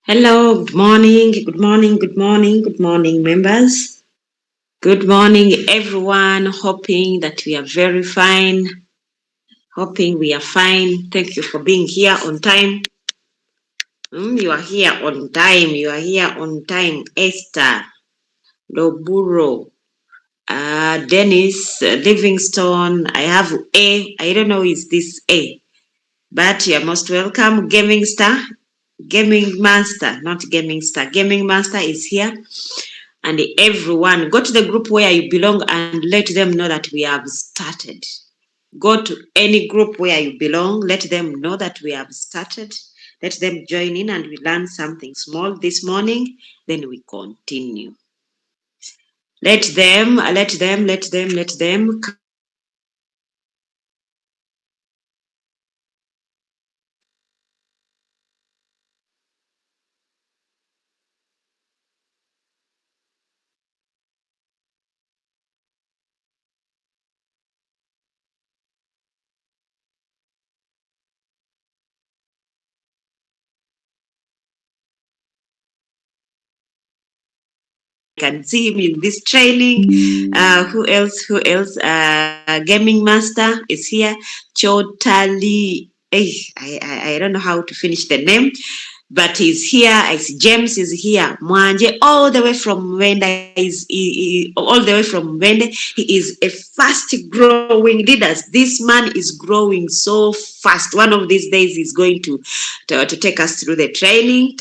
Hello, good morning, members. Good morning, everyone. Hoping that we are very fine. Hoping we are fine. Thank you for being here on time. You are here on time. You are here on time. Esther, Loburo, Dennis, Livingstone. I have A. I don't know is this A, but you are most welcome. Gaming Master, not Gaming Star. Gaming Master is here. And everyone, go to the group where you belong and let them know that we have started. Go to any group where you belong, let them know that we have started. Let them join in and we learn something small this morning, then we continue. Let them. Can see him in this training. Who else? Gaming Master is here. Chotali. I don't know how to finish the name, but he's here. I see James is here. Mwanje, all the way from Wenda, all the way from Wenda. He is a fast growing leader. This man is growing so fast. One of these days he's going to take us through the training,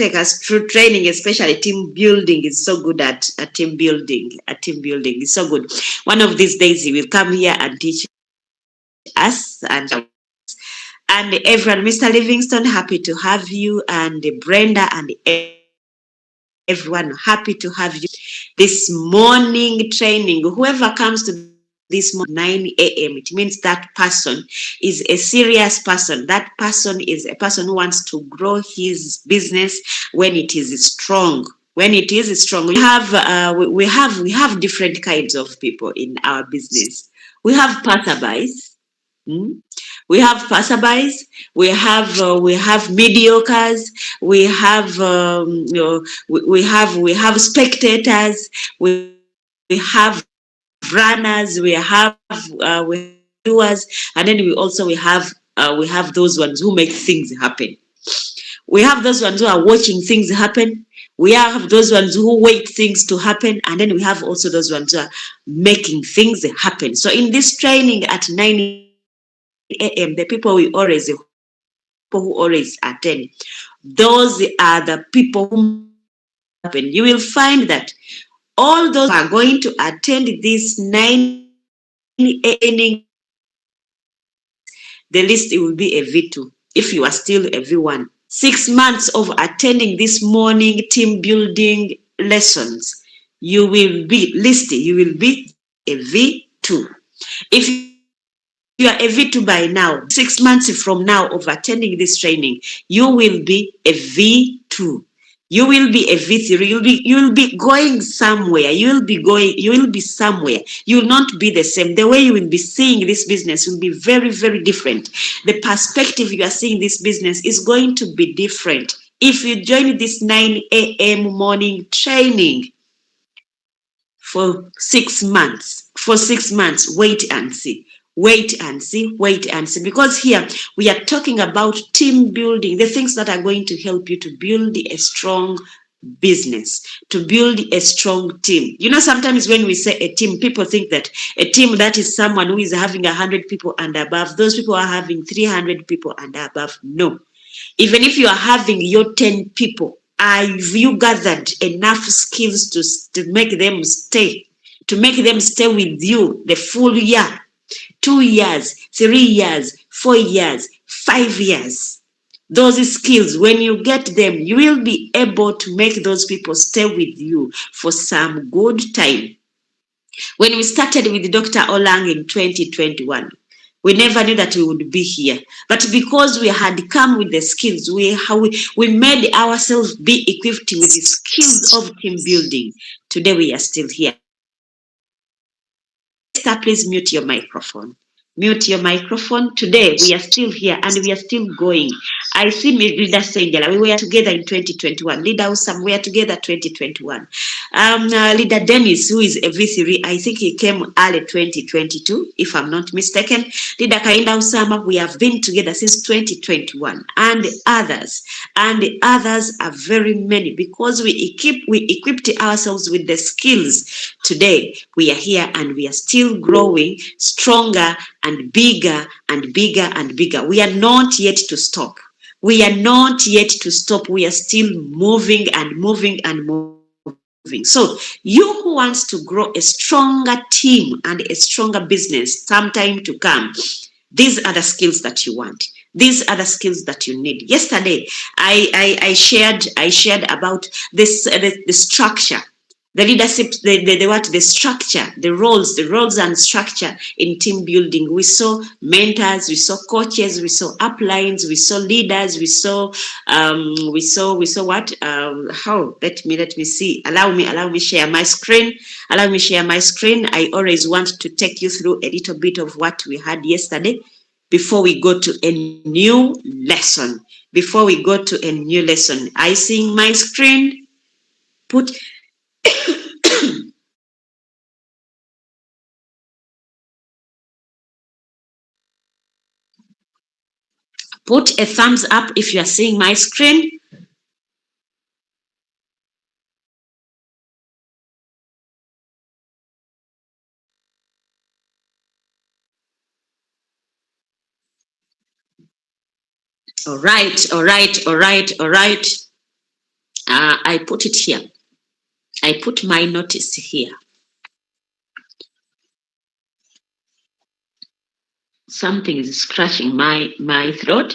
especially team building. Is so good at team building. Team building is so good. One of these days he will come here and teach us and everyone. Mr. Livingstone, happy to have you, and Brenda and everyone, happy to have you this morning training. Whoever comes to this morning 9 a.m. it means that person is a serious person. That person is a person who wants to grow his business when it is strong. When it is strong, we have different kinds of people in our business. We have passerbys. We have passerbys, we have mediocres, we have spectators, we have runners, we have doers, and then we have those ones who make things happen. We have those ones who are watching things happen. We have those ones who wait things to happen, and then we have also those ones who are making things happen. So in this training at 9 a.m., the people who always attend, those are the people who happen. You will find that all those who are going to attend this 9 a.m., the list will be a V2 if you are still a V1. 6 months of attending this morning team building lessons, you will be a V2. If you are a V2 by now, 6 months from now of attending this training, you will be a V2. You will be a V3. You will be going somewhere. You will be somewhere. You will not be the same. The way you will be seeing this business will be very, very different. The perspective you are seeing this business is going to be different. If you join this 9 a.m. morning training for 6 months, wait and see. Wait and see, because here we are talking about team building, the things that are going to help you to build a strong business, to build a strong team. You know, sometimes when we say a team, people think that a team, that is someone who is having 100 people and above. Those people are having 300 people and above. No. Even if you are having your 10 people, have you gathered enough skills to make them stay with you the full year? 2 years, 3 years, 4 years, 5 years. Those skills, when you get them, you will be able to make those people stay with you for some good time. When we started with Dr. Olang in 2021, we never knew that we would be here. But because we had come with the skills, we made ourselves be equipped with the skills of team building. Today we are still here. Please mute your microphone. Mute your microphone. Today we are still here and we are still going. I see me Leader Sengela. We were together in 2021. Leader Usam, we were together 2021. Leader Dennis, who is a V3, I think he came early 2022, if I'm not mistaken. Leader Kainda Usama, we have been together since 2021, and others are very many, because we equipped ourselves with the skills. Today we are here and we are still growing stronger and bigger and bigger and bigger. We are not yet to stop. We are not yet to stop. We are still moving and moving and moving. So you who wants to grow a stronger team and a stronger business sometime to come, these are the skills that you want. These are the skills that you need. Yesterday, I shared about this the structure. The leadership, the structure, the roles and structure in team building. We saw mentors, we saw coaches, we saw uplines, we saw leaders, we saw what? Let me see. Allow me share my screen. I always want to take you through a little bit of what we had yesterday before we go to a new lesson. I see my screen. Put a thumbs up if you are seeing my screen. All right. I put it here. I put my notice here. Something is scratching my throat.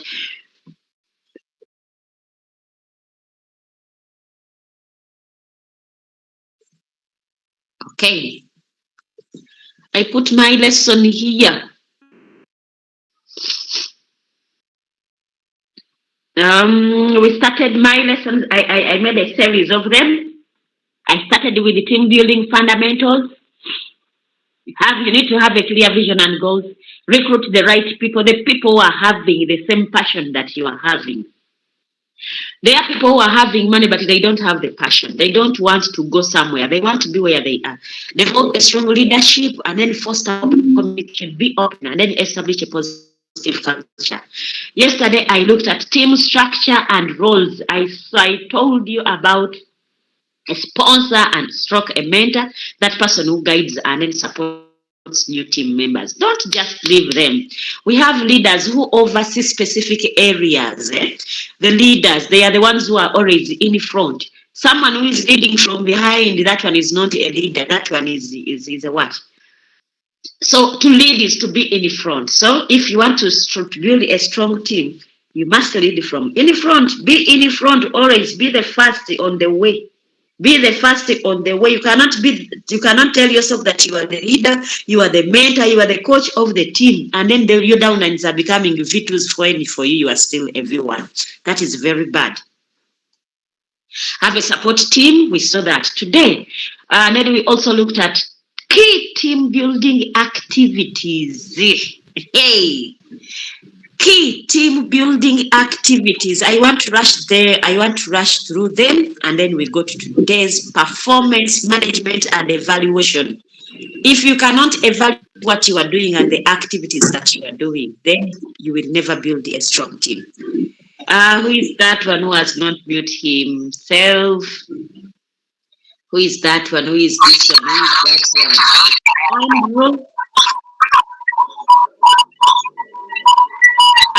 Okay. I put my lesson here. We started my lessons. I made a series of them. I started with the team building fundamentals. You need to have a clear vision and goals. Recruit the right people, the people who are having the same passion that you are having. There are people who are having money, but they don't have the passion. They don't want to go somewhere. They want to be where they are. Develop a strong leadership and then foster open communication, be open, and then establish a positive culture. Yesterday, I looked at team structure and roles. I told you about a sponsor and stroke a mentor, that person who guides and then supports new team members. Don't just leave them. We have leaders who oversee specific areas. The leaders, they are the ones who are always in front. Someone who is leading from behind, that one is not a leader. That one is a what? So to lead is to be in front. So if you want to build a strong team, you must lead from in front. Be in front always. Be the first on the way. Be the first on the way. You cannot tell yourself that you are the leader, you are the mentor, you are the coach of the team, and then your downlines are becoming Vitus for you. You are still everyone. That is very bad. Have a support team. We saw that today. And then we also looked at key team building activities. Hey. Key team building activities. I want to rush through them, and then we go to today's performance management and evaluation. If you cannot evaluate what you are doing and the activities that you are doing, then you will never build a strong team. Who is that one who has not built himself? Who is that one? Who is this one? Who is that one?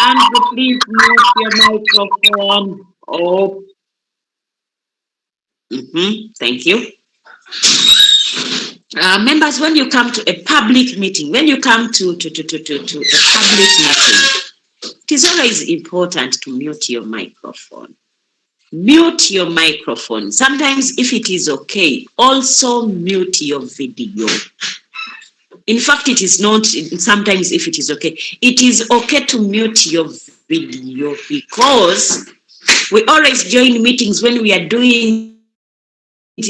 Andrew, please mute your microphone. Oh. Thank you. Members, when you come to a public meeting, when you come to a public meeting, it is always important to mute your microphone. Mute your microphone. Sometimes, if it is okay, also mute your video. In fact, it is not sometimes if it is okay. It is okay to mute your video because we always join meetings when we are doing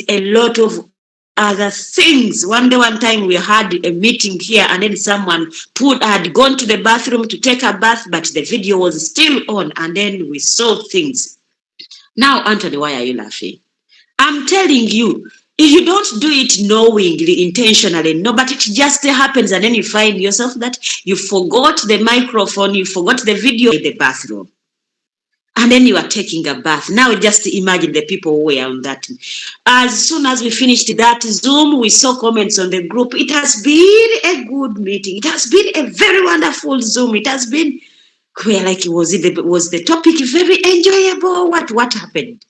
a lot of other things. One time we had a meeting here and then someone had gone to the bathroom to take a bath, but the video was still on and then we saw things. Now, Anthony, why are you laughing? I'm telling you, if you don't do it knowingly, intentionally, no, but it just happens and then you find yourself that you forgot the microphone, you forgot the video in the bathroom. And then you are taking a bath. Now just imagine the people who were on that. As soon as we finished that Zoom, we saw comments on the group. It has been a good meeting. It has been a very wonderful Zoom. It has been, was the topic very enjoyable? What happened?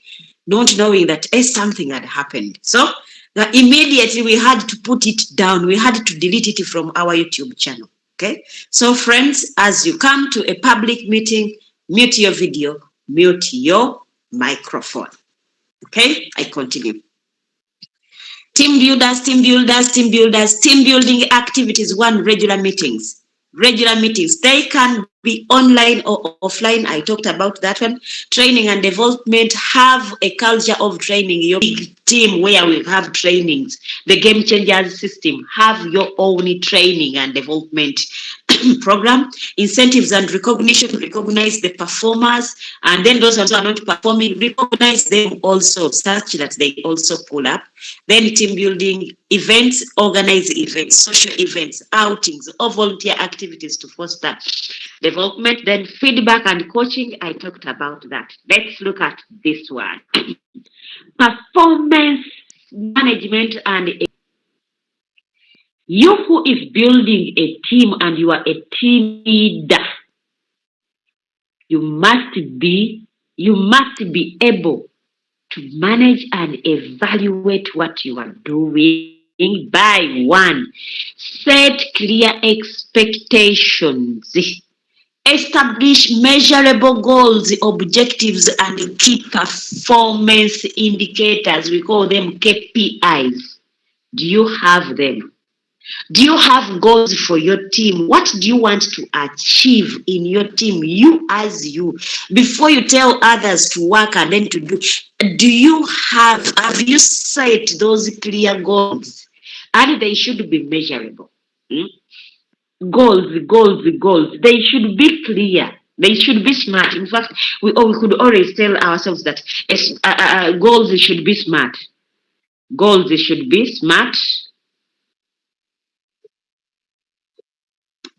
Not knowing that something had happened. So immediately we had to put it down. We had to delete it from our YouTube channel. Okay. So friends, as you come to a public meeting, mute your video, mute your microphone. Okay, I continue. Team building activities, regular meetings. Regular meetings, they can be online or offline. I talked about that one. Training and development, have a culture of training. Your big team where we have trainings, the game changers system, have your own training and development program. Incentives and recognition, recognize the performers, and then those who are not performing, recognize them also such that they also pull up. Then team building events, organize events, social events, outings, or volunteer activities to foster development. Then feedback and coaching, I talked about that. Let's look at this one. Performance management and you who is building a team and you are a team leader, you must be able to manage and evaluate what you are doing by one, set clear expectations, establish measurable goals, objectives, and key performance indicators. We call them KPIs. Do you have them? Do you have goals for your team? What do you want to achieve in your team, you as you? Before you tell others to work and then to do, have you set those clear goals? And they should be measurable. Goals, they should be clear. They should be smart. In fact, we could always tell ourselves that goals should be smart. Goals should be smart.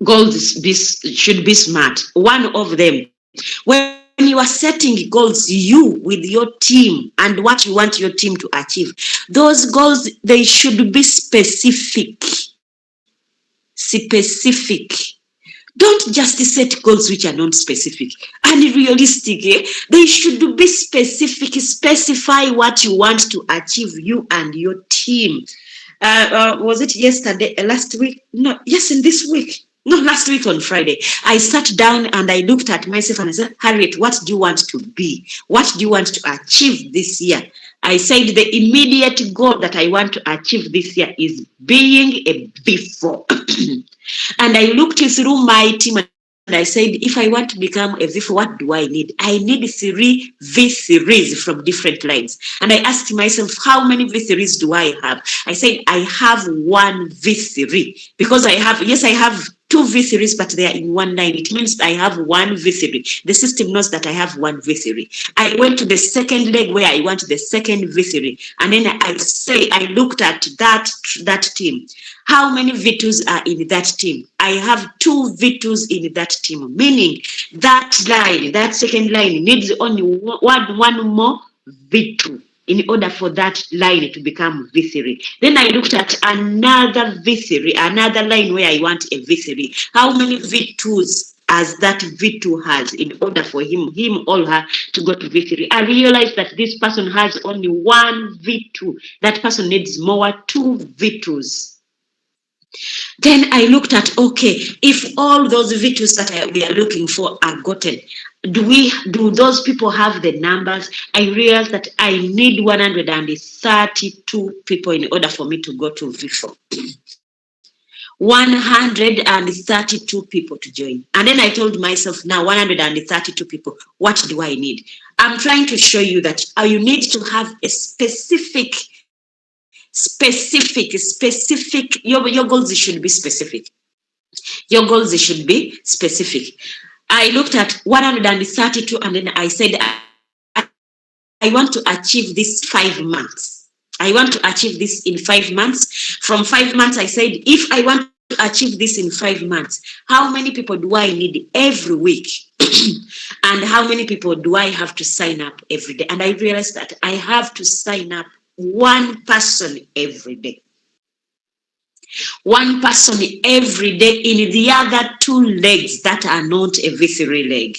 Should be smart. One of them. When you are setting goals, you with your team and what you want your team to achieve, those goals, they should be specific. Specific. Don't just set goals which are not specific and realistic. They should be specific. Specify what you want to achieve, you and your team. Was it yesterday, last week? No, yes, in this week. No, last week on Friday, I sat down and I looked at myself and I said, Harriet, what do you want to be? What do you want to achieve this year? I said the immediate goal that I want to achieve this year is being a V4. And I looked through my team and I said, if I want to become a V4, what do I need? I need 3 V3s from different lines. And I asked myself, how many V3s do I have? I said, I have 1 V3 because I have 2 V3s, but they are in one line. It means I have 1 V3. The system knows that I have 1 V3. I went to the second leg where I want the second V3. And then I looked at that team. How many V2s are in that team? I have 2 V2s in that team, meaning that line, that second line needs only one more V2 in order for that line to become V3. Then I looked at another V3, another line where I want a V3. How many V2s as that V2 has in order for him or her to go to V3? I realized that this person has only 1 V2. That person needs more 2 V2s. Then I looked at, okay, if all those V2s that we are looking for are gotten, do those people have the numbers? I realized that I need 132 people in order for me to go to V4. 132 people to join. And then I told myself, now 132 people, what do I need? I'm trying to show you that you need to have a specific, your goals should be specific. Your goals should be specific. I looked at 132 and then I said, I want to achieve this 5 months. I want to achieve this in 5 months. From 5 months, I said, if I want to achieve this in 5 months, how many people do I need every week? And how many people do I have to sign up every day? And I realized that I have to sign up 1 person every day. 1 person every day in the other 2 legs that are not a V3 leg.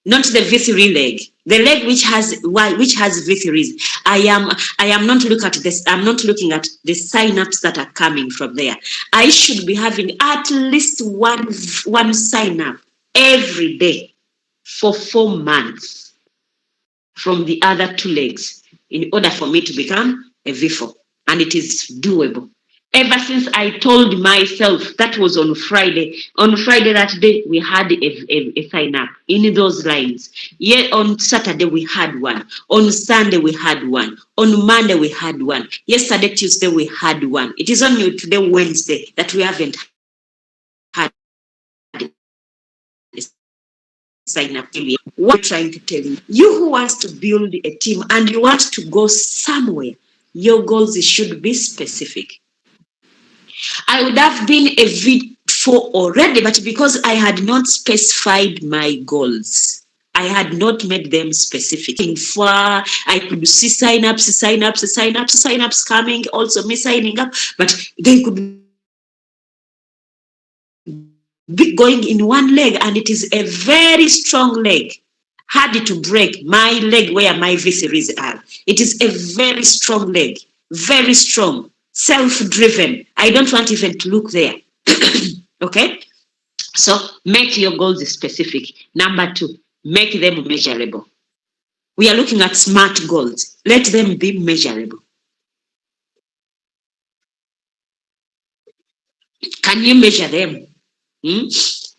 Not the V3 leg. The leg which has V3s. I am not looking at this. I'm not looking at the sign-ups that are coming from there. I should be having at least one sign-up every day for 4 months from the other 2 legs in order for me to become a V4. And it is doable. Ever since I told myself, that was on Friday. On Friday that day, we had a sign up in those lines. Yeah, on Saturday we had 1. On Sunday we had 1. On Monday we had 1. Yesterday, Tuesday, we had 1. It is only today, Wednesday, that we haven't had a sign up. What I'm trying to tell you, you who wants to build a team and you want to go somewhere, your goals should be specific. I would have been a V4 already, but because I had not specified my goals, I had not made them specific. I could see sign-ups coming, also me signing up, but they could be going in 1 leg, and it is a very strong leg. Hard to break my leg where my V3s are. It is a very strong leg, very strong. Self-driven. I don't want even to look there. Okay? So make your goals specific. Number 2, make them measurable. We are looking at SMART goals. Let them be measurable. Can you measure them?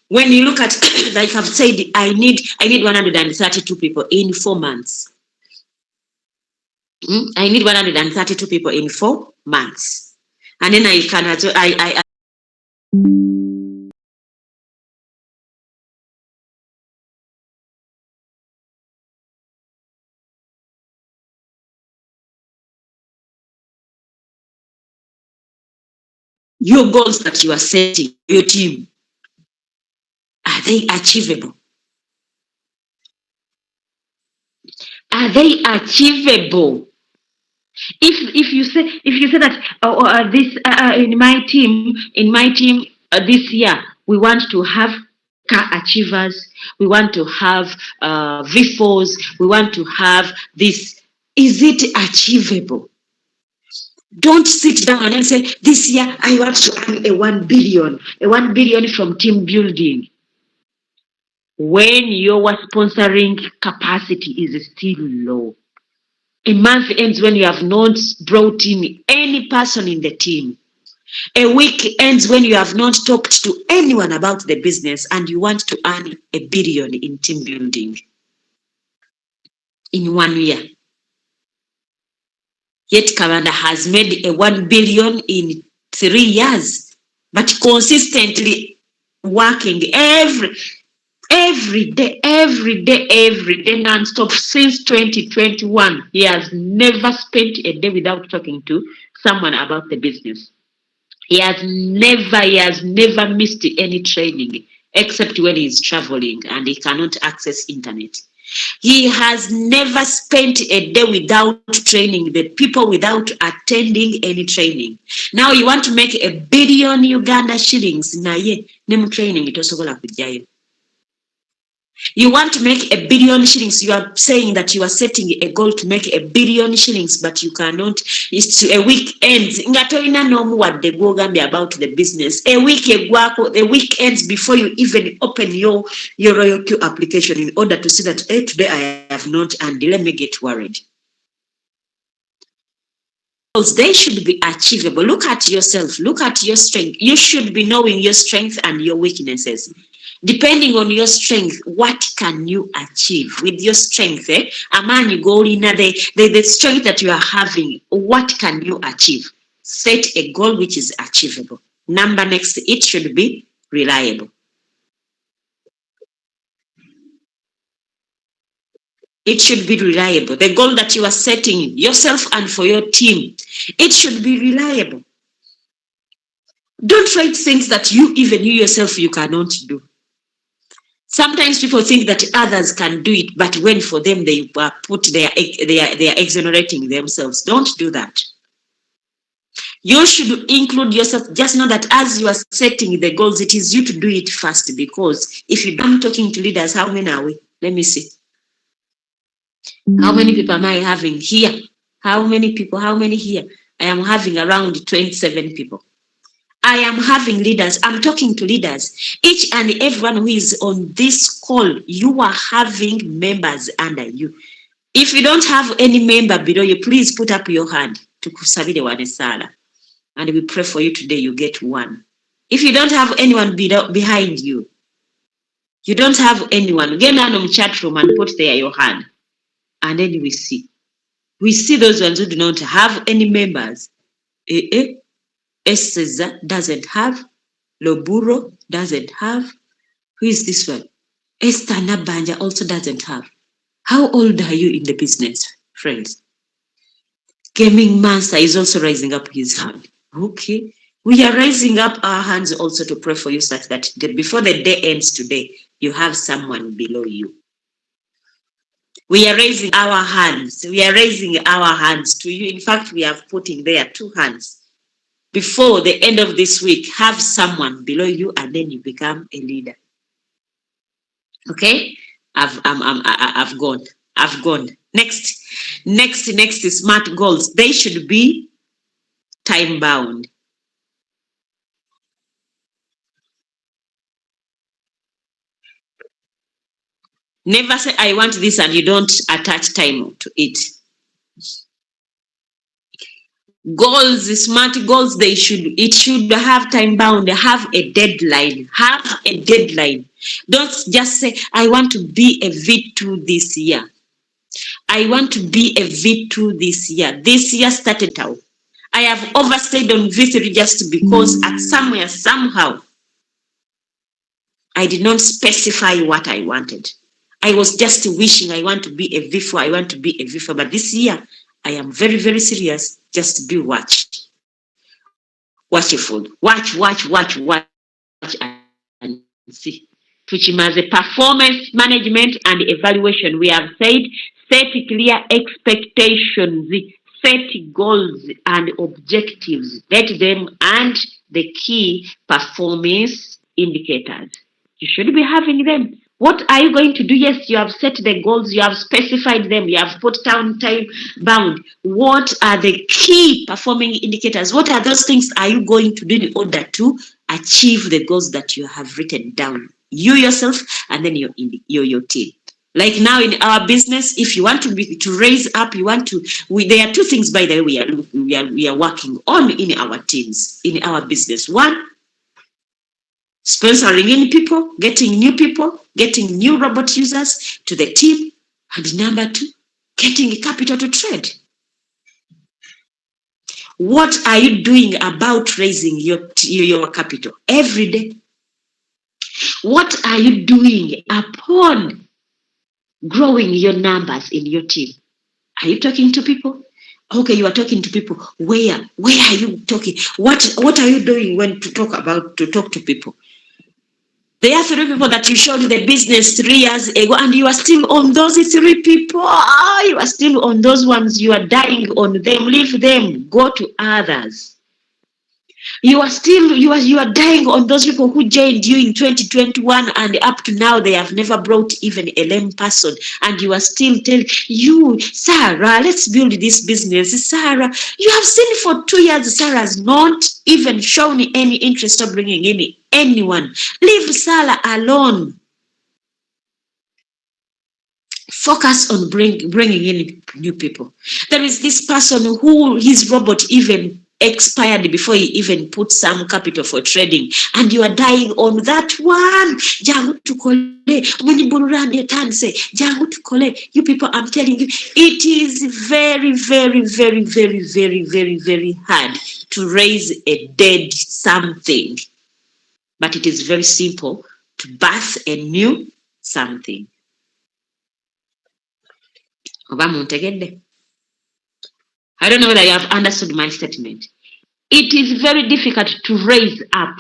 When you look at, like I've said, I need 132 people in 4 months. I need 132 people in 4 months. And then I can Your goals that you are setting, your team, are they achievable? Are they achievable? If you say that this in my team this year we want to have car achievers, we want to have V4s, we want to have this. Is it achievable? Don't sit down and say, this year I want to earn a 1 billion from team building. When your sponsoring capacity is still low. A month ends when you have not brought in any person in the team. A week ends when you have not talked to anyone about the business and you want to earn 1 billion in team building in 1 year. Yet Kamanda has made a 1 billion in 3 years, but consistently working every day, non-stop since 2021. He has never spent a day without talking to someone about the business. He has never missed any training except when he's traveling and he cannot access internet. He has never spent a day without training the people, without attending any training. Now you want to make 1 billion Uganda shillings, naye nemu training itosobola kujjayo. You want to make 1 billion shillings. You are saying that you are setting a goal to make 1 billion shillings, but you cannot. It's a week ends. Ngatolina nomu wadde gwogambye about the business. A week ends before you even open your Royal Q application in order to see that today I have not, and let me get worried. They should be achievable. Look at yourself. Look at your strength. You should be knowing your strengths and your weaknesses. Depending on your strength, what can you achieve with your strength? Amani golina, the strength that you are having, what can you achieve? Set a goal which is achievable. Number next, it should be reliable. It should be reliable. The goal that you are setting yourself and for your team, it should be reliable. Don't try things that you yourself you cannot do. Sometimes people think that others can do it, but when for them they are exonerating themselves. Don't do that. You should include yourself. Just know that as you are setting the goals, it is you to do it first, because if I'm talking to leaders, how many are we? Let me see. How many people am I having here? How many people? How many here? I am having around 27 people. I am having leaders. I'm talking to leaders. Each and everyone who is on this call, you are having members under you. If you don't have any member below you, please put up your hand to Kusabide Wanesala. And we pray for you today, you get one. If you don't have anyone behind you, you don't have anyone, get down on the chat room and put there your hand. And then we see. We see those ones who do not have any members. Eseza doesn't have. Loburo doesn't have. Who is this one? Esther Nabanja also doesn't have. How old are you in the business, friends? Gaming Master is also raising up his hand. Okay. We are raising up our hands also to pray for you, such that before the day ends today, you have someone below you. We are raising our hands. We are raising our hands to you. In fact, we have put in there 2 hands. Before the end of this week, have someone below you, and then you become a leader. Okay? I've gone. I've gone. Next is SMART goals. They should be time bound. Never say I want this and you don't attach time to it. Goals, SMART goals, it should have time bound, have a deadline. Have a deadline. Don't just say, I want to be a V2 this year. I want to be a V2 this year. This year started out. I have overstayed on V3 just because at somewhere, somehow, I did not specify what I wanted. I was just wishing I want to be a V4, I want to be a V4. But this year, I am very, very serious. Just be watch. watchful. Watch and see. Tuchimaze performance management and evaluation. We have said set clear expectations, set goals and objectives, let them and the key performance indicators. You should be having them. What are you going to do? Yes, you have set the goals, you have specified them, you have put down time bound. What are the key performing indicators? What are those things are you going to do in order to achieve the goals that you have written down? You yourself and then your team. Like now in our business, if you want to raise up, you want to. There are two things, by the way, we are working on in our teams, in our business. One, sponsoring in people, getting new robot users to the team, and number two, getting capital to trade. What are you doing about raising your capital every day? What are you doing upon growing your numbers in your team? Are you talking to people? Okay, you are talking to people. Where are you talking? What are you doing when to talk to people? There are 3 people that you showed the business 3 years ago, and you are still on those 3 people. You are still on those ones. You are dying on them. Leave them. Go to others. You are dying on those people who joined you in 2021 and up to now they have never brought even a lame person, and you are still telling you, Sarah, let's build this business. Sarah, you have seen for 2 years Sarah has not even shown any interest of bringing in anyone. Leave Sarah alone. Focus on bringing in new people. There is this person who his robot even expired before he even put some capital for trading, and you are dying on that one. Jangu tukole, mwenye bururani etanse, jangu tukole. You people, I'm telling you, it is very, very, very, very, very, very, very hard to raise a dead something, but it is very simple to birth a new something. I don't know whether you have understood my statement. It is very difficult to raise up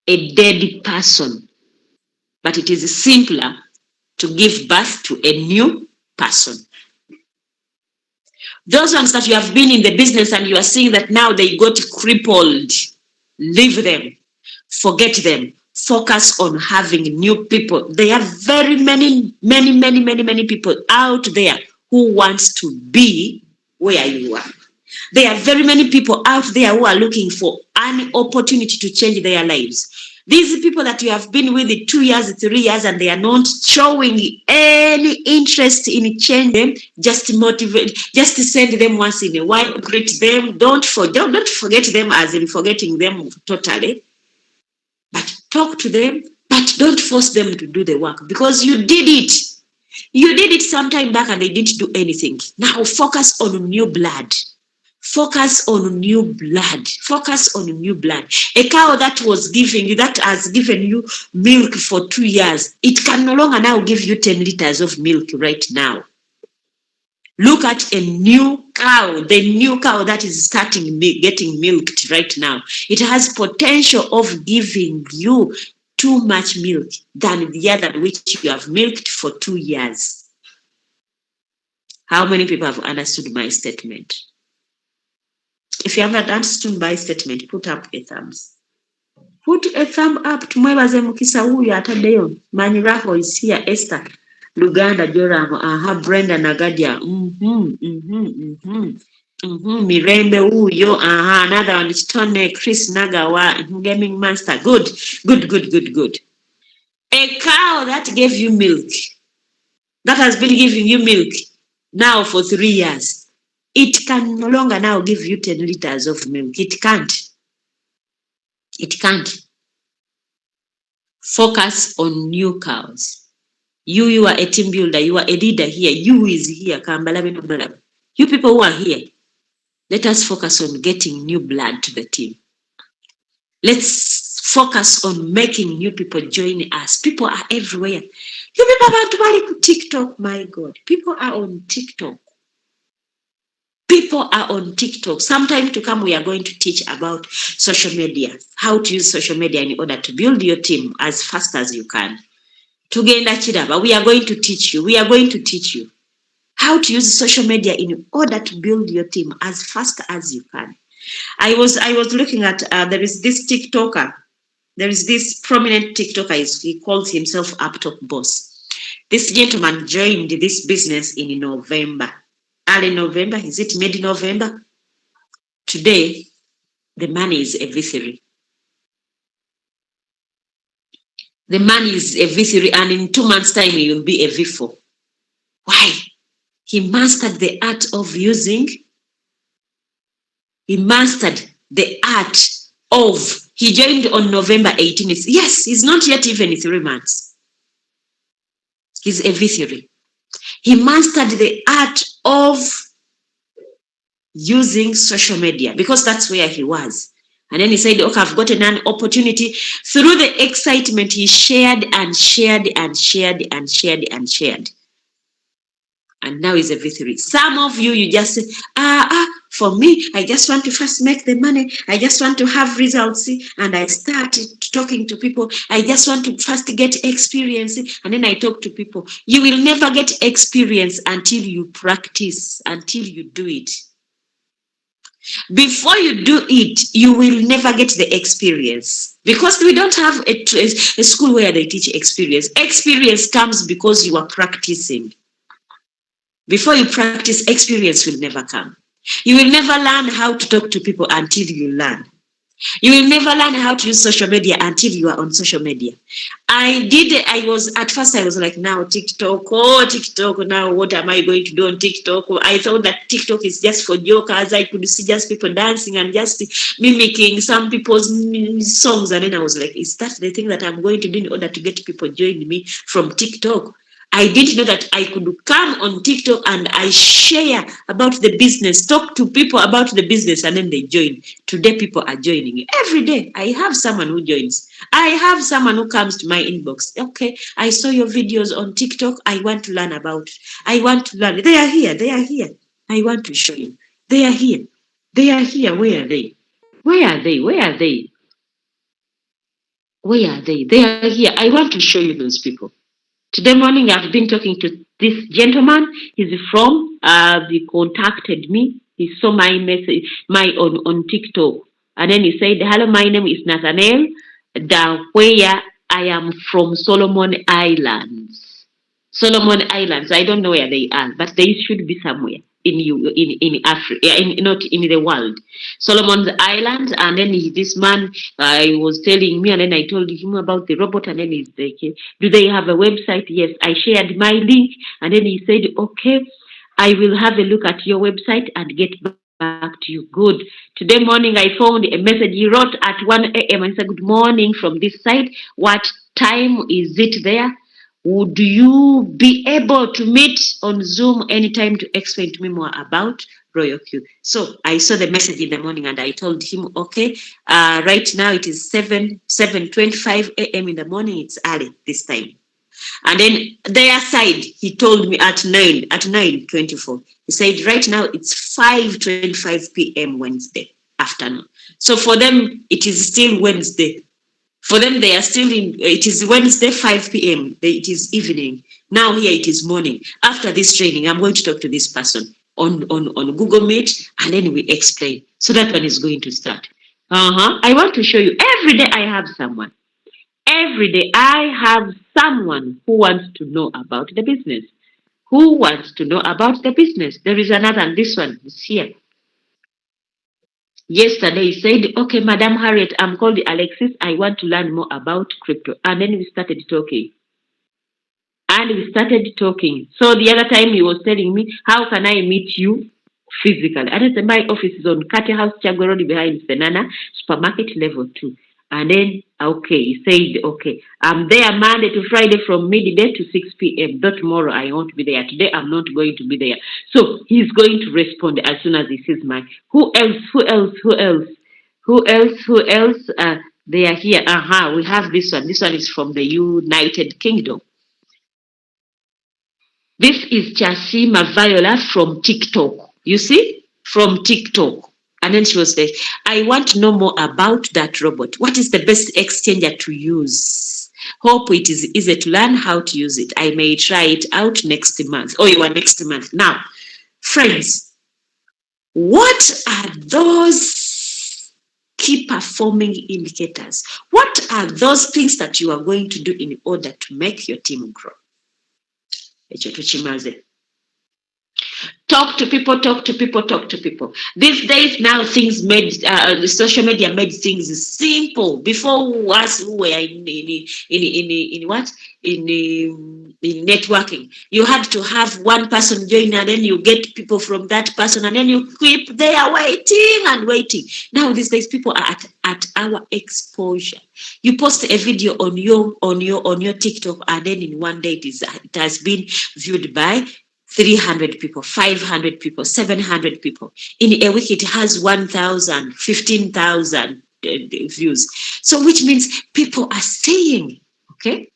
a dead person, but it is simpler to give birth to a new person. Those ones that you have been in the business and you are seeing that now they got crippled, leave them, forget them. Focus on having new people. There are very many people out there who wants to be where you are. There are very many people out there who are looking for an opportunity to change their lives. These people that you have been with 2 years, 3 years, and they are not showing any interest in changing, just motivate, just send them once in a while, greet them. Don't forget them as in forgetting them totally. But talk to them, but don't force them to do the work, because you did it. You did it some time back and they didn't do anything. Now focus on new blood. Focus on new blood. Focus on new blood. A cow that has given you milk for 2 years, it can no longer now give you 10 liters of milk right now. Look at a new cow, the new cow that is getting milked right now. It has potential of giving you too much milk than the other which you have milked for 2 years. How many people have understood my statement? If you haven't understood my statement, put up a thumbs. Put a thumb up. Tumwebaze mukisa huyu atadeyo. Maniraho is here. Esther. Luganda Joram. Brenda Nagadia. Mirembe huyo. Another one is Tony Chris Nagawa. Gaming Master. Good. A cow that gave you milk. That has been giving you milk now for 3 years. It can no longer now give you 10 liters of milk. It can't. Focus on new cows. You are a team builder. You are a leader here. You is here. You people who are here, let us focus on getting new blood to the team. Let's focus on making new people join us. People are everywhere. You people are on TikTok, my God. People are on TikTok. People are on TikTok. Sometime to come, we are going to teach about social media, how to use social media in order to build your team as fast as you can. Tugenda Chiraba, we are going to teach you. We are going to teach you how to use social media in order to build your team as fast as you can. I was looking at there is this TikToker. There is this prominent TikToker. He calls himself Uptop Boss. This gentleman joined this business in November. Early November, is it mid-November? Today, the money is a V3. The money is a V3, and in 2 months' time, he will be a V4. Why? He mastered the art of using. He mastered the art of. He joined on November 18th. Yes, he's not yet even 3 months. He's a V3. He mastered the art of using social media because that's where he was. And then he said, okay, I've gotten an opportunity. Through the excitement, he shared and shared and shared and shared and shared. And now he's a V3. Some of you, you just say, for me, I just want to first make the money. I just want to have results. And I started talking to people. I just want to first get experience. And then I talk to people. You will never get experience until you practice, until you do it. Before you do it, you will never get the experience because we don't have a school where they teach experience. Experience comes because you are practicing. Before you practice, experience will never come. You will never learn how to talk to people until you learn. You will never learn how to use social media until you are on social media. At first I was like, now TikTok, now what am I going to do on TikTok? I thought that TikTok is just for jokers. I could see just people dancing and just mimicking some people's songs. And then I was like, is that the thing that I'm going to do in order to get people joining me from TikTok? I didn't know that I could come on TikTok and I share about the business, talk to people about the business, and then they join. Today, people are joining. Every day, I have someone who joins. I have someone who comes to my inbox. Okay, I saw your videos on TikTok. I want to learn about it. I want to learn. They are here. They are here. I want to show you. They are here. They are here. Where are they? Where are they? Where are they? Where are they? They are here. I want to show you those people. Today morning, I've been talking to this gentleman. He's from, he contacted me. He saw my message, on TikTok. And then he said, hello, my name is Nathaniel, where I am from Solomon Islands. Solomon Islands, I don't know where they are, but they should be somewhere in Africa, not in the world. Solomon's Islands, and then this man was telling me, and then I told him about the robot, and then he's like, do they have a website? Yes, I shared my link, and then he said, okay, I will have a look at your website and get back to you. Good. Today morning, I found a message he wrote at 1 a.m. and said, good morning from this side. What time is it there? Would you be able to meet on Zoom anytime to explain to me more about Royal Q? So I saw the message in the morning and I told him, okay, right now it is 7:25 a.m. in the morning. It's early this time. And then their side, he told me at 9:24. He said, right now it's 5:25 p.m. Wednesday afternoon. So for them, it is still Wednesday. For them, they are still it is Wednesday, 5 p.m. It is evening. Now here it is morning. After this training, I'm going to talk to this person on Google Meet, and then we explain. So that one is going to start. I want to show you. Every day I have someone. Every day I have someone who wants to know about the business. Who wants to know about the business? There is another, and this one is here. Yesterday he said, okay, Madam Harriet, I'm called Alexis. I want to learn more about crypto. And then we started talking. So the other time he was telling me, how can I meet you physically? And I said, my office is on Kati House, Chago Road behind Senana, supermarket level 2. And then, okay, he said, okay, I'm there Monday to Friday from midday to 6 p.m. Though tomorrow I won't be there. Today I'm not going to be there. So he's going to respond as soon as he sees my. Who else? They are here. We have this one. This one is from the United Kingdom. This is Chasima Viola from TikTok. You see? from TikTok. And then she was like, I want to know more about that robot. What is the best exchanger to use? Hope it is easy to learn how to use it. I may try it out next month. Oh, you are next month. Now, friends, what are those key performing indicators? What are those things that you are going to do in order to make your team grow? Talk to people, talk to people, talk to people. These days now things made, social media made things simple. Before us who were in what? In networking. You had to have one person join and then you get people from that person and then you keep there waiting and waiting. Now these days people are at our exposure. You post a video on your TikTok and then in one day it has been viewed by 300 people, 500 people, 700 people. In a week, it has 1,000, 15,000 views. So which means people are saying, okay?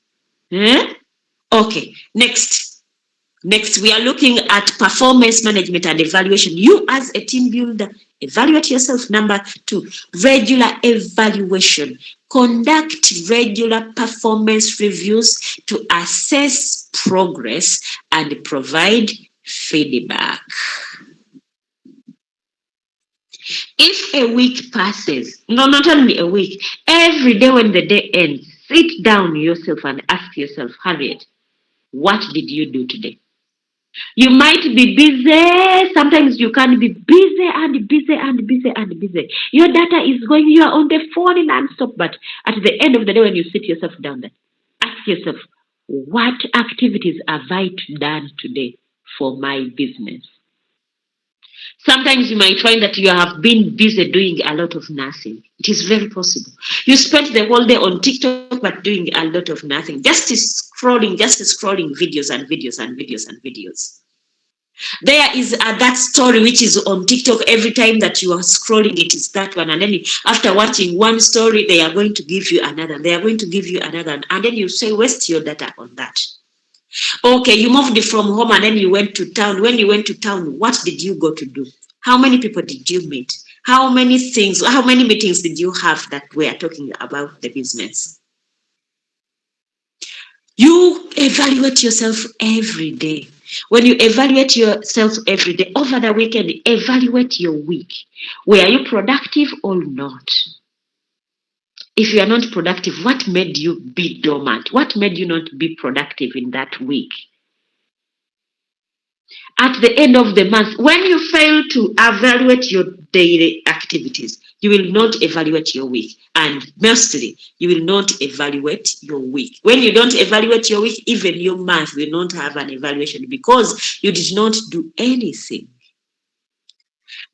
Okay, next, we are looking at performance management and evaluation. You as a team builder, evaluate yourself. Number 2, regular evaluation. Conduct regular performance reviews to assess progress and provide feedback. If a week passes, no, not only a week, every day when the day ends, sit down yourself and ask yourself, Harriet, what did you do today? You might be busy. Sometimes you can be busy and busy and busy and busy. Your data is going, you are on the phone non-stop. But at the end of the day, when you sit yourself down there, ask yourself, what activities have I done today for my business? Sometimes you might find that you have been busy doing a lot of nothing. It is very possible. You spent the whole day on TikTok but doing a lot of nothing. Just scrolling videos and videos and videos and videos. There is that story which is on TikTok. Every time that you are scrolling, it is that one. And then after watching one story, they are going to give you another. They are going to give you another. And then you say, waste your data on that. Okay, you moved from home and then you went to town. When you went to town, what did you go to do? How many people did you meet? How many meetings did you have that were talking about the business? You evaluate yourself every day. When you evaluate yourself every day, over the weekend, evaluate your week. Were you productive or not? If you are not productive, what made you be dormant? What made you not be productive in that week? At the end of the month, when you fail to evaluate your daily activities, you will not evaluate your week. And mostly, you will not evaluate your week. When you don't evaluate your week, even your month will not have an evaluation because you did not do anything.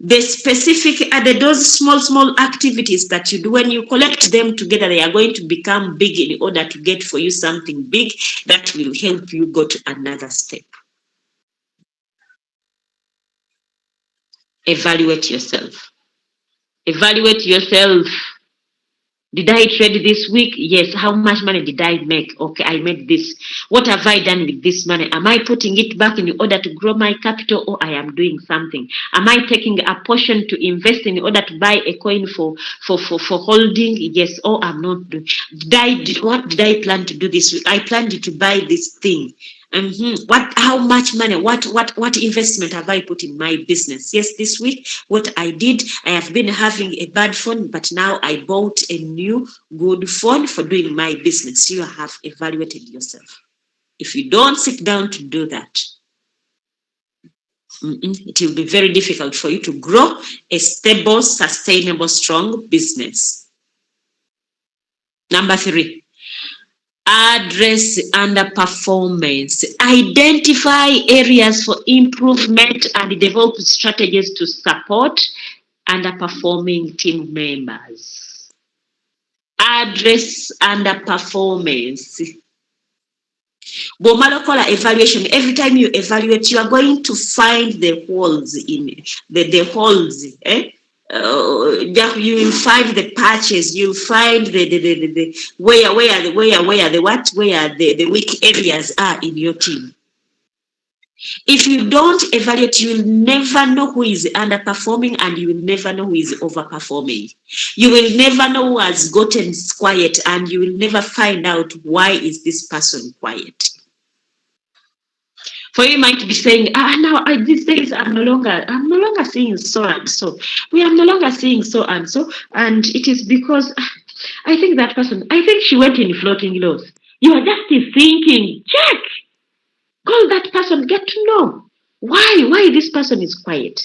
The specific those small activities that you do, when you collect them together, they are going to become big in order to get for you something big that will help you go to another step. Evaluate yourself. Evaluate yourself. Did I trade this week? Yes. How much money did I make? Okay, I made this. What have I done with this money? Am I putting it back in order to grow my capital, or I am doing something? Am I taking a portion to invest in order to buy a coin for holding? Yes, or I'm not doing. What did I plan to do this week? I planned to buy this thing. How much money, what investment have I put in my business? Yes, this week, what I did, I have been having a bad phone, but now I bought a new good phone for doing my business. You have evaluated yourself. If you don't sit down to do that, it will be very difficult for you to grow a stable, sustainable, strong business. Number 3. Address underperformance. Identify areas for improvement and develop strategies to support underperforming team members. Address underperformance. Bomalokola evaluation. Every time you evaluate, you are going to find the holes in the holes. You will find the patches. You'll find where the weak areas are in your team. If you don't evaluate, you will never know who is underperforming and you will never know who is overperforming. You will never know who has gotten quiet and you will never find out why is this person quiet. For you might be saying, now these days I'm no longer seeing so and so. We are no longer seeing so and so, and it is because I think that person, I think she went in floating lows. You are just thinking, check, call that person, get to know why this person is quiet.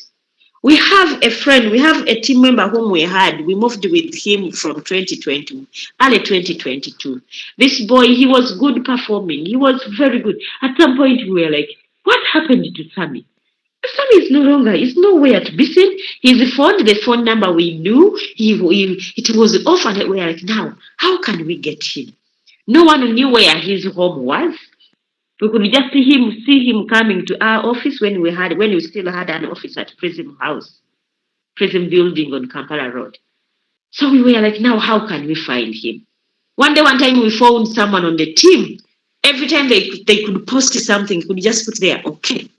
We have a friend, we have a team member whom we moved with him from 2020, early 2022. This boy, he was good performing, he was very good. At some point, we were like, what happened to Sammy? Sammy is no longer, is nowhere to be seen. His phone, the phone number we knew, it was off, and we were like, now, how can we get him? No one knew where his home was. We could just see him coming to our office when we still had an office at Prism House, Prism Building on Kampala Road. So we were like, now how can we find him? One time we found someone on the team. Every time they could post something, could just put there, okay.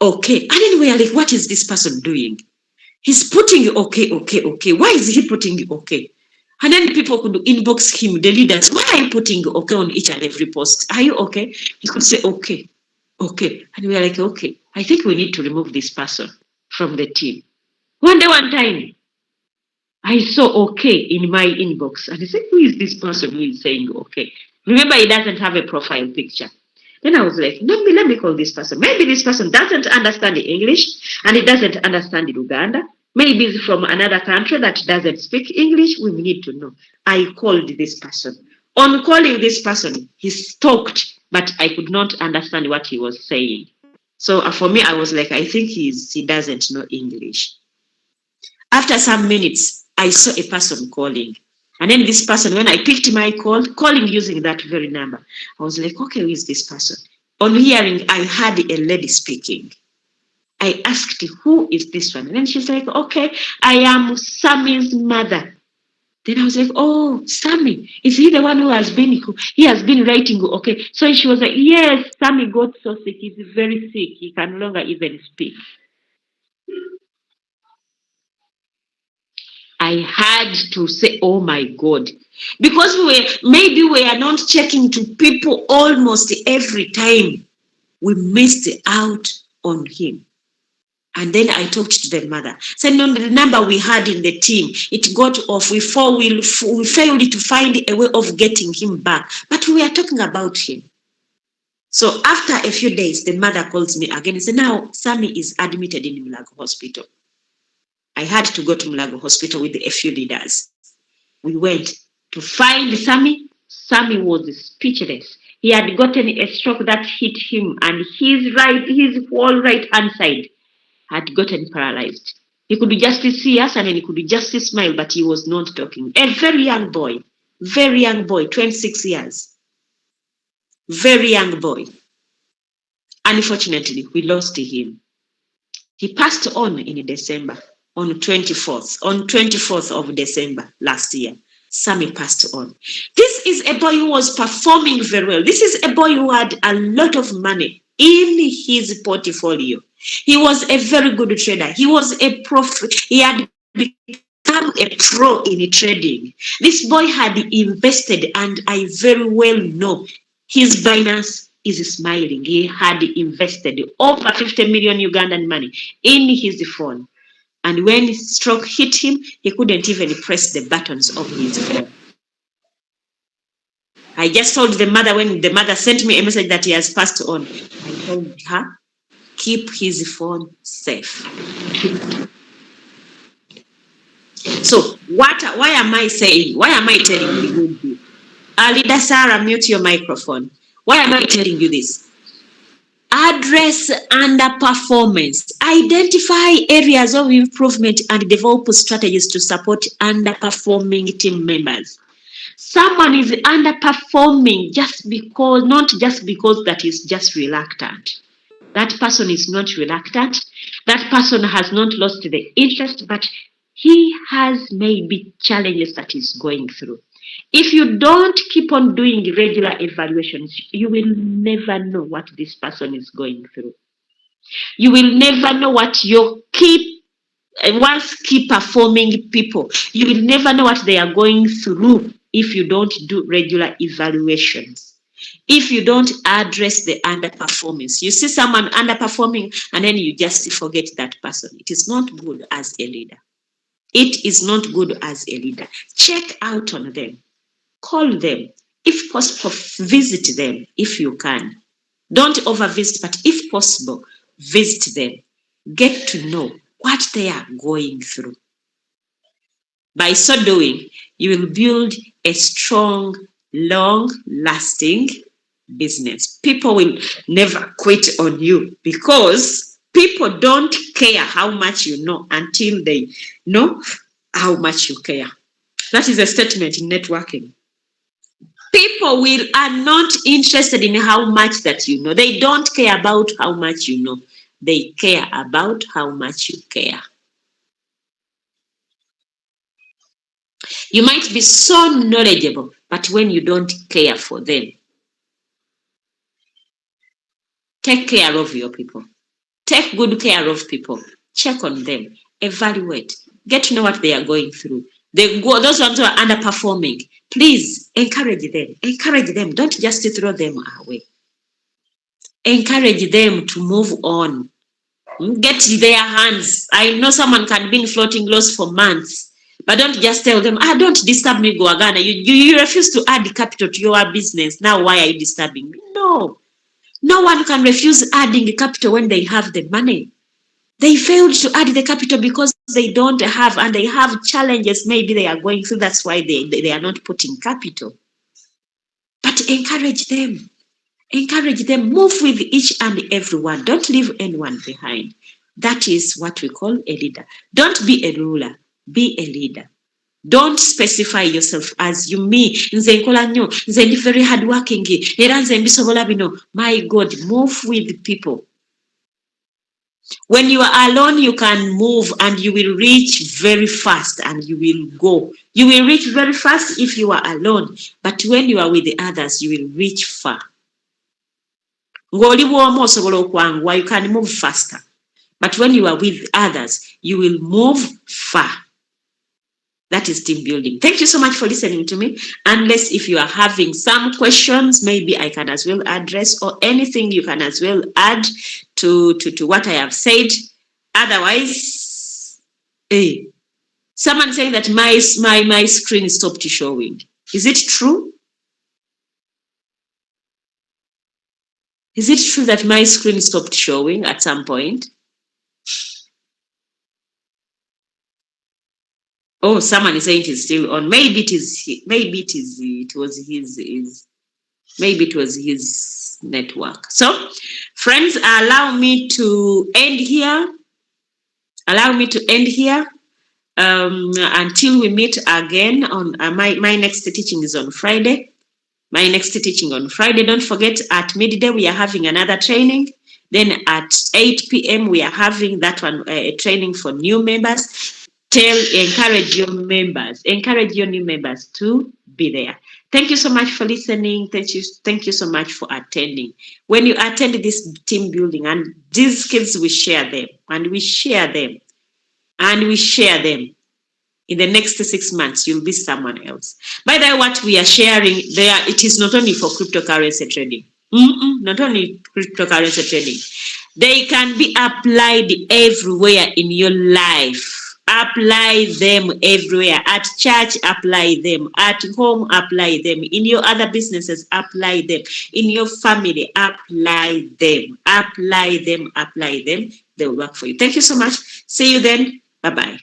Okay. And then we are like, what is this person doing? He's putting okay. Why is he putting okay? And then people could inbox him, the leaders, why are you putting okay on each and every post? Are you okay? He could say, okay. And we are like, okay, I think we need to remove this person from the team. One time, I saw okay in my inbox. And I said, who is this person who is saying okay? Remember, he doesn't have a profile picture. Then I was like, let me call this person. Maybe this person doesn't understand English and it doesn't understand Uganda. Maybe it's from another country that doesn't speak English. We need to know. I called this person. On calling this person, he talked, but I could not understand what he was saying. So for me, I was like, I think he doesn't know English. After some minutes, I saw a person calling. And then this person, when I picked my call, calling using that very number, I was like, okay, who is this person? On hearing, I heard a lady speaking. I asked, who is this one? And then she's like, okay, I am Sammy's mother. Then I was like, oh, Sammy, is he the one who has been writing, okay. So she was like, yes, Sammy got so sick, he's very sick, he can no longer even speak. I had to say, oh my God, because we are not checking to people almost every time. We missed out on him. And then I talked to the mother. Said, no, the number we had in the team, it got off. We failed to find a way of getting him back. But we are talking about him. So after a few days, the mother calls me again and said, now Sammy is admitted in Mulago Hospital. I had to go to Mulago Hospital with a few leaders. We went to find Sammy. Sammy was speechless. He had gotten a stroke that hit him, and his whole right hand side had gotten paralyzed. He could just see us and he could just smile, but he was not talking. A very young boy, 26 years. Very young boy. Unfortunately, we lost him. He passed on in December, on 24th of December last year. Sammy passed on. This is a boy who was performing very well. This is a boy who had a lot of money in his portfolio. He was a very good trader. He was a prof. He had become a pro in trading. This boy had invested, and I very well know his Binance is smiling. He had invested over 50 million Ugandan money in his phone. And when stroke hit him, he couldn't even press the buttons of his phone. I just told the mother, when the mother sent me a message that he has passed on, I told her, keep his phone safe. So why am I telling you? Alida Sarah, mute your microphone. Why am I telling you this? Address underperformance. Identify areas of improvement and develop strategies to support underperforming team members. Someone is underperforming not just because that is just reluctant. That person is not reluctant. That person has not lost the interest, but he has maybe challenges that he's going through. If you don't keep on doing regular evaluations, you will never know what this person is going through. You will never know what your key performing people, you will never know what they are going through if you don't do regular evaluations. If you don't address the underperformance, you see someone underperforming and then you just forget that person. It is not good as a leader. It is not good as a leader. Check out on them. Call them. If possible, visit them if you can. Don't over-visit, but if possible, visit them. Get to know what they are going through. By so doing, you will build a strong, long-lasting business. People will never quit on you because people don't care how much you know until they know how much you care. That is a statement in networking. People are not interested in how much that you know. They don't care about how much you know. They care about how much you care. You might be so knowledgeable, but when you don't care for them, take care of your people. Take good care of people. Check on them. Evaluate. Get to know what they are going through. Those ones who are underperforming, please encourage them. Encourage them. Don't just throw them away. Encourage them to move on. Get their hands. I know someone can be in floating loss for months, but don't just tell them, don't disturb me, Goagana. You refuse to add capital to your business. Now, why are you disturbing me? No. No one can refuse adding capital when they have the money. They failed to add the capital because they don't have, and they have challenges maybe they are going through. That's why they are not putting capital. But encourage them. Encourage them. Move with each and everyone. Don't leave anyone behind. That is what we call a leader. Don't be a ruler. Be a leader. Don't specify yourself as you me. Nze nkola nnyo. Nze ndi very hardworking. Era nze mbisobola bino. My God, move with people. When you are alone, you can move and you will reach very fast and you will go. You will reach very fast if you are alone. But when you are with the others, you will reach far. You can move faster. But when you are with others, you will move far. That is team building. Thank you so much for listening to me. Unless if you are having some questions, maybe I can as well address, or anything you can as well add to what I have said. Otherwise, someone saying that my screen stopped showing. Is it true? Is it true that my screen stopped showing at some point? Oh, someone is saying it is still on. Maybe it was his network. So, friends, allow me to end here. Until we meet again on my next teaching is on Friday. Don't forget, at midday we are having another training. Then at 8 p.m. we are having that one, a training for new members. Encourage your new members to be there. Thank you so much for listening. Thank you so much for attending. When you attend this team building, and these skills, we share them. In the next 6 months, you'll be someone else. By the way, what we are sharing there, it is not only for cryptocurrency trading. Not only cryptocurrency trading. They can be applied everywhere in your life. Apply them everywhere. At church, apply them. At home, apply them. In your other businesses, apply them. In your family, apply them. They will work for you. Thank you so much. See you then. Bye-bye.